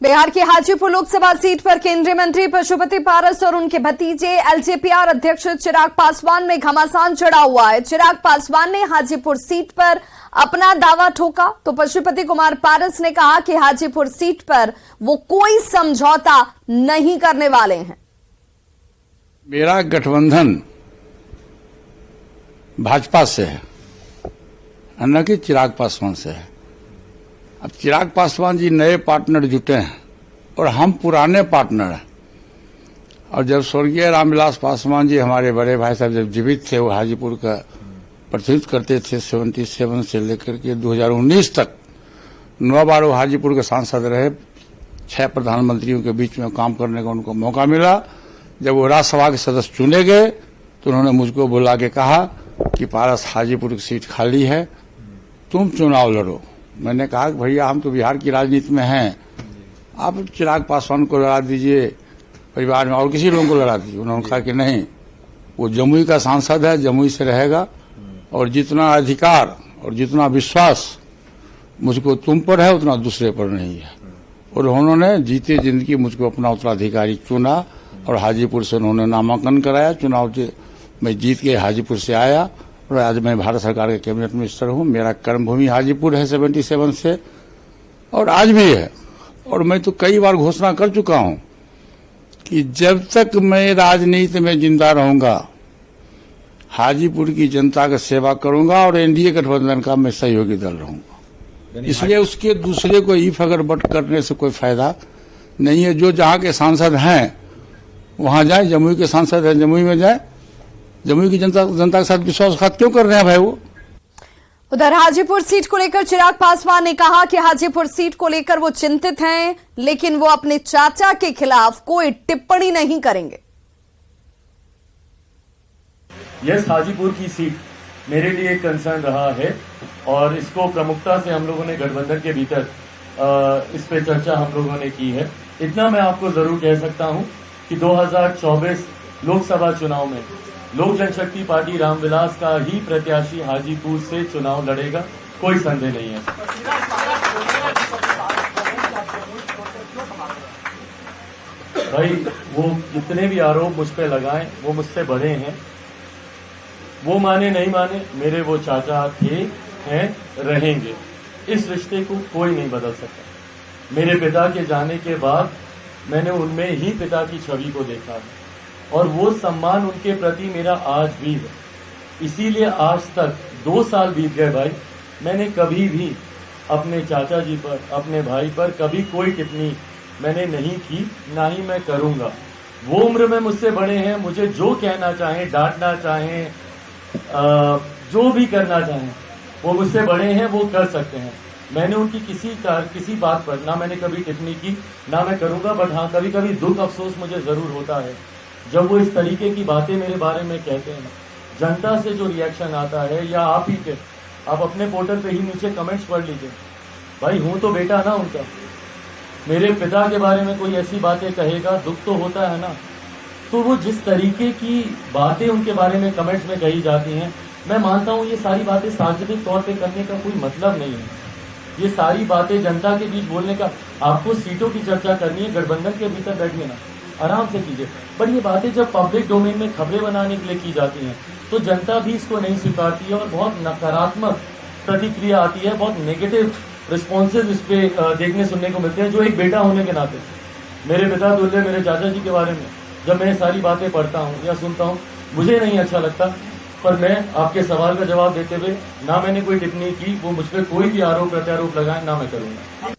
बिहार की हाजीपुर लोकसभा सीट पर केंद्रीय मंत्री पशुपति पारस और उनके भतीजे एलजेपीआर अध्यक्ष चिराग पासवान में घमासान चढ़ा हुआ है। चिराग पासवान ने हाजीपुर सीट पर अपना दावा ठोका तो पशुपति कुमार पारस ने कहा कि हाजीपुर सीट पर वो कोई समझौता नहीं करने वाले हैं। मेरा गठबंधन भाजपा से है, न कि चिराग पासवान से है। अब चिराग पासवान जी नए पार्टनर जुटे हैं और हम पुराने पार्टनर हैं। और जब स्वर्गीय रामविलास पासवान जी हमारे बड़े भाई साहब जब जीवित थे, वो हाजीपुर का प्रतिनिधित्व करते थे 77 से लेकर के 2019 तक 9 बार वो हाजीपुर के सांसद रहे। 6 प्रधानमंत्रियों के बीच में काम करने का उनको मौका मिला। जब वो राज्यसभा के सदस्य चुने गए तो उन्होंने मुझको बुला के कहा कि पारस, हाजीपुर की सीट खाली है, तुम चुनाव लड़ो। मैंने कहा कि भैया हम तो बिहार की राजनीति में हैं, आप चिराग पासवान को लड़ा दीजिए, परिवार में और किसी लोगों को लड़ा दीजिए। उन्होंने कहा कि नहीं, वो जमुई का सांसद है, जमुई से रहेगा और जितना अधिकार और जितना विश्वास मुझको तुम पर है उतना दूसरे पर नहीं है। और उन्होंने जीते जिंदगी मुझको अपना उत्तराधिकारी चुना और हाजीपुर से उन्होंने नामांकन कराया। चुनाव में जीत के हाजीपुर से आया और आज मैं भारत सरकार के कैबिनेट मिनिस्टर हूं। मेरा कर्मभूमि हाजीपुर है 77 से और आज भी है। और मैं तो कई बार घोषणा कर चुका हूं कि जब तक मैं राजनीति में जिंदा रहूंगा, हाजीपुर की जनता का सेवा करूंगा और एनडीए गठबंधन का मैं सहयोगी दल रहूंगा। इसलिए उसके दूसरे को ई फगर बट करने से कोई फायदा नहीं है। जो जहां के सांसद हैं वहां जाए, जमुई के सांसद हैं जमुई में जाए। जमुई की जनता के साथ विश्वासघात क्यों कर रहे हैं भाई वो? उधर हाजीपुर सीट को लेकर चिराग पासवान ने कहा कि हाजीपुर सीट को लेकर वो चिंतित हैं, लेकिन वो अपने चाचा के खिलाफ कोई टिप्पणी नहीं करेंगे। यस, हाजीपुर की सीट मेरे लिए एक कंसर्न रहा है और इसको प्रमुखता से हम लोगों ने गठबंधन के भीतर इस पे चर्चा हम लोगों ने की है। इतना मैं आपको जरूर कह सकता हूं कि 2024 लोकसभा चुनाव में लोक जनशक्ति पार्टी रामविलास का ही प्रत्याशी हाजीपुर से चुनाव लड़ेगा, कोई संदेह नहीं है। भाई वो जितने भी आरोप मुझ पे लगाएं वो मुझसे बड़े हैं। वो माने नहीं माने, मेरे वो चाचा थे, हैं, रहेंगे। इस रिश्ते को कोई नहीं बदल सकता। मेरे पिता के जाने के बाद मैंने उनमें ही पिता की छवि को देखा है और वो सम्मान उनके प्रति मेरा आज भी है। इसीलिए आज तक 2 साल बीत गए भाई, मैंने कभी भी अपने चाचा जी पर, अपने भाई पर कभी कोई टिप्पणी मैंने नहीं की, ना ही मैं करूंगा। वो उम्र में मुझसे बड़े हैं, मुझे जो कहना चाहें, डांटना चाहें, जो भी करना चाहें, वो मुझसे बड़े हैं, वो कर सकते हैं। मैंने उनकी किसी बात पर ना मैंने कभी टिप्पणी की, ना मैं करूंगा। बट हाँ, कभी कभी दुख अफसोस मुझे जरूर होता है जब वो इस तरीके की बातें मेरे बारे में कहते हैं। जनता से जो रिएक्शन आता है, या आप ही के, आप अपने पोर्टल पे ही नीचे कमेंट्स पढ़ लीजिए। भाई हूं तो बेटा ना उनका, मेरे पिता के बारे में कोई ऐसी बातें कहेगा, दुख तो होता है ना। तो वो जिस तरीके की बातें उनके बारे में कमेंट्स में कही जाती हैं, मैं मानता हूं ये सारी बातें सार्वजनिक तौर पे करने का कोई मतलब नहीं है। ये सारी बातें जनता के बीच बोलने का, आपको सीटों की चर्चा करनी है, गठबंधन के भीतर बैठिए ना, आराम से कीजिए। पर ये बातें जब पब्लिक डोमेन में खबरें बनाने के लिए की जाती हैं तो जनता भी इसको नहीं स्वीकारती है और बहुत नकारात्मक प्रतिक्रिया आती है, बहुत नेगेटिव रिस्पॉन्सेज इस पे देखने सुनने को मिलते हैं। जो एक बेटा होने के नाते मेरे पिता तुल्य मेरे चाचा जी के बारे में जब मैं सारी बातें पढ़ता हूँ या सुनता हूँ, मुझे नहीं अच्छा लगता। पर मैं आपके सवाल का जवाब देते हुए, ना मैंने कोई टिप्पणी की, वो मुझ पर कोई भी आरोप प्रत्यारोप लगाए, ना मैं करूंगा।